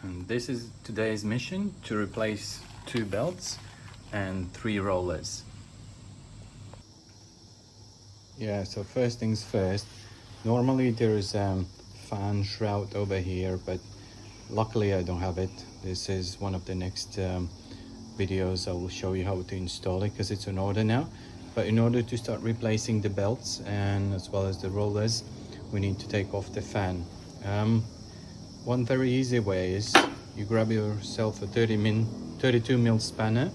And this is today's mission, to replace 2 belts and 3 rollers. Yeah, so first things first, normally there is a fan shroud over here, but luckily I don't have it. This is one of the next videos. I will show you how to install it because it's in order now. But in order to start replacing the belts and as well as the rollers, we need to take off the fan. One very easy way is you grab yourself a 32 mil spanner,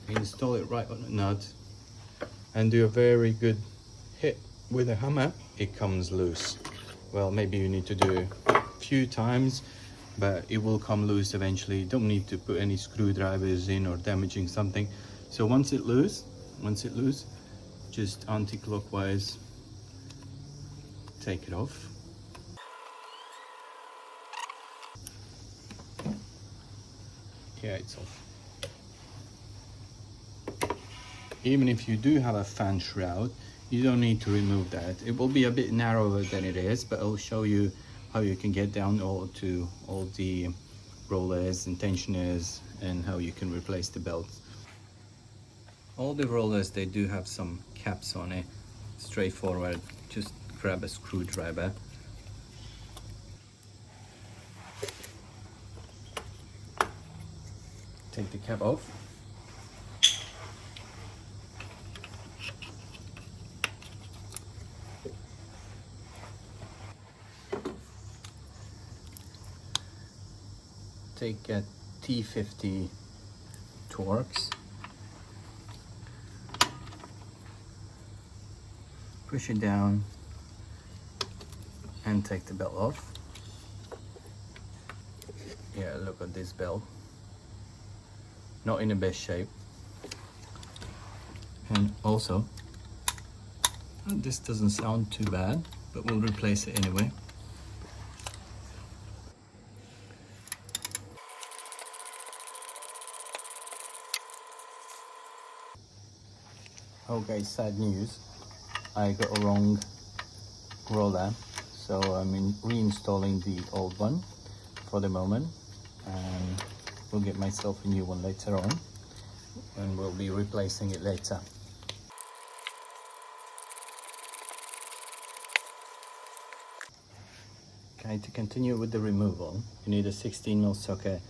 install it right on the nut and do a very good hit with a hammer. It comes loose. Well, maybe you need to do it a few times, but it will come loose eventually. You don't need to put any screwdrivers in or damaging something. So once it loose, just anti-clockwise take it off. Yeah, it's off. Even if you do have a fan shroud, you don't need to remove that. It will be a bit narrower than it is, but I'll show you how you can get down all the rollers and tensioners and how you can replace the belts. All the rollers, they do have some caps on it. Straightforward, just grab a screwdriver. Take the cap off. Take a T50 Torx. Push it down and take the belt off. Yeah, look at this belt. Not in the best shape. And also, this doesn't sound too bad, but we'll replace it anyway. Okay, sad news. I got a wrong roller, so I'm reinstalling the old one for the moment, and we'll get myself a new one later on, and we'll be replacing it later. Okay, to continue with the removal, you need a 16 mil socket,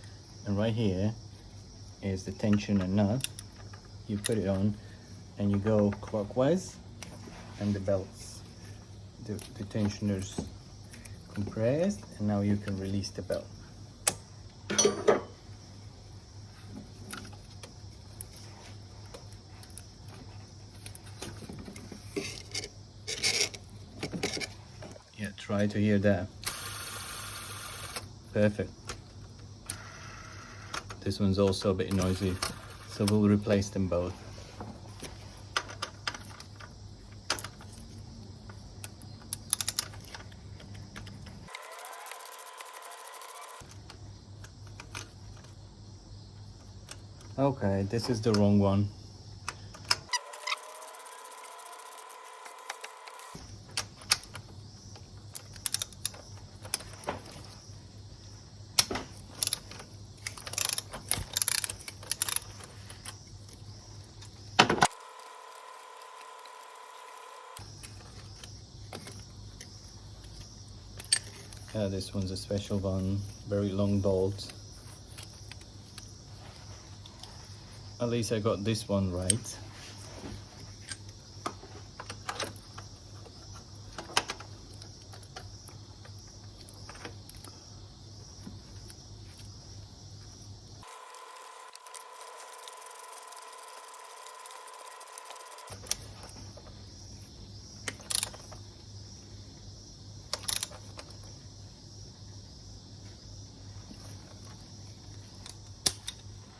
and right here is the tensioner nut. You put it on and you go clockwise, and the belts, the tensioners compressed, and now you can release the belt. Yeah, try to hear that. Perfect. This one's also a bit noisy, so we'll replace them both. Okay, this is the wrong one. Yeah, this one's a special one, very long bolt. At least I got this one right.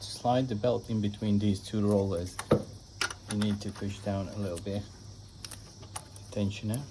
Slide the belt in between these 2 rollers. You need to push down a little bit. Tensioner.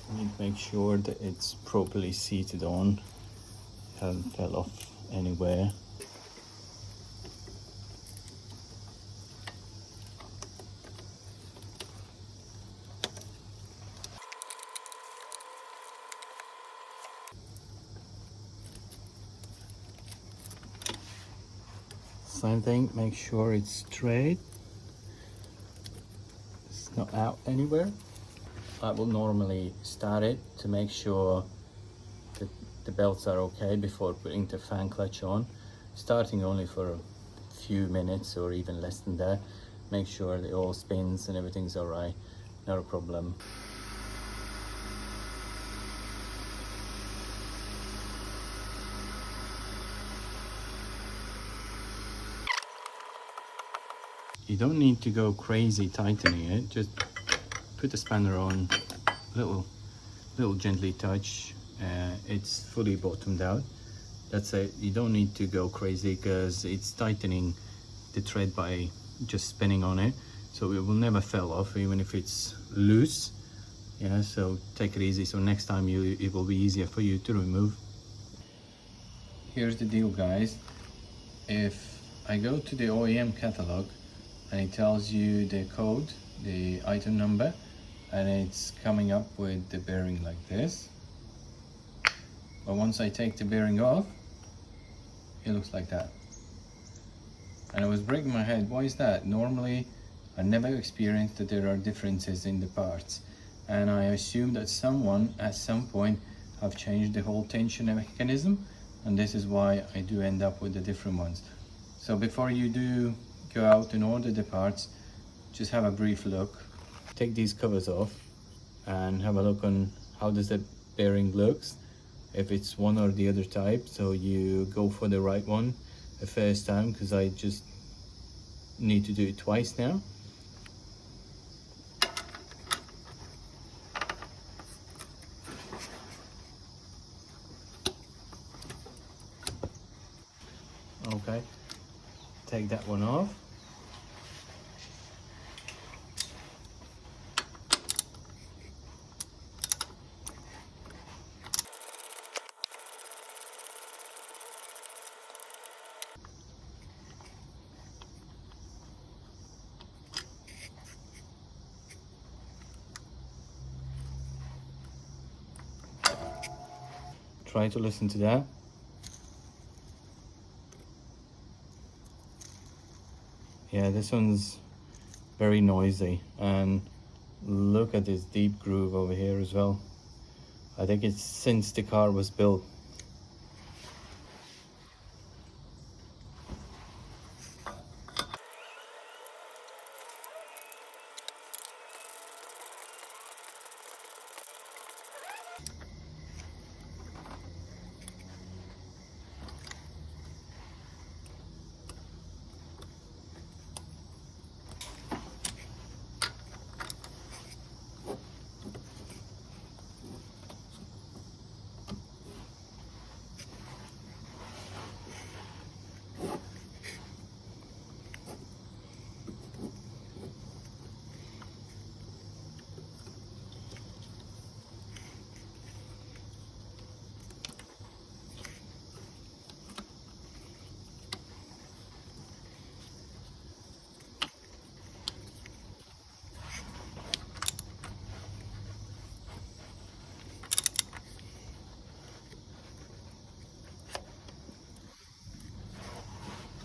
You need to make sure that it's properly seated on, haven't fell off anywhere. Same thing, make sure it's straight, it's not out anywhere. I will normally start it to make sure that the belts are okay before putting the fan clutch on. Starting only for a few minutes or even less than that. Make sure the all spins and everything's alright, not a problem. You don't need to go crazy tightening it, just put the spanner on, little gently touch, it's fully bottomed out. That's it. You don't need to go crazy because it's tightening the thread by just spinning on it, so it will never fall off even if it's loose. Yeah, so take it easy, so next time it will be easier for you to remove. Here's the deal, guys. If I go to the OEM catalog and it tells you the code, the item number, and it's coming up with the bearing like this, but once I take the bearing off, it looks like that. And I was breaking my head, why is that? Normally I never experienced that there are differences in the parts, and I assume that someone at some point have changed the whole tension mechanism, and this is why I do end up with the different ones. So before you do go out and order the parts, just have a brief look. Take these covers off and have a look on how does the bearing looks, if it's one or the other type, so you go for the right one the first time, because I just need to do it twice now. Okay, take that one off. Try to listen to that. Yeah, this one's very noisy, and look at this deep groove over here as well. I think it's since the car was built.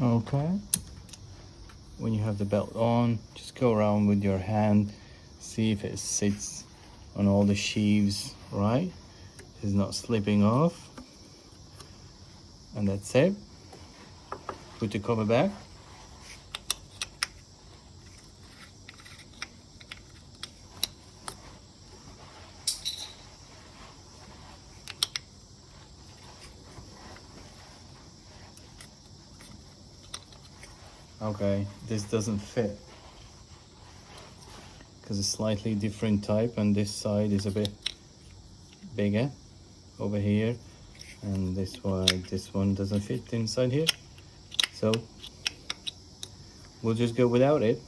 Okay, when you have the belt on, just go around with your hand, see if it sits on all the sheaves right, it's not slipping off, and that's it. Put the cover back. Okay, this doesn't fit because it's slightly different type, and this side is a bit bigger over here, and this one doesn't fit inside here, so we'll just go without it.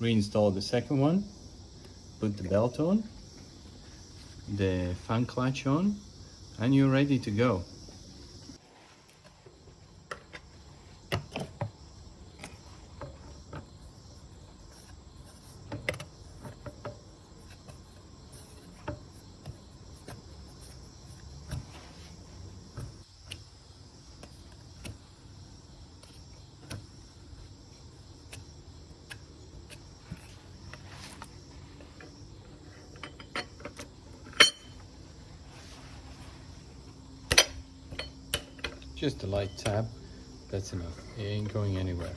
Reinstall the second one, put the belt on, the fan clutch on, and you're ready to go. Just a light tap, that's enough. It ain't going anywhere.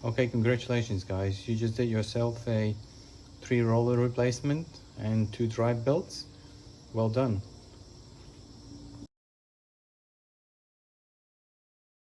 Okay, congratulations guys, you just did yourself a 3 roller replacement and 2 drive belts. Well done.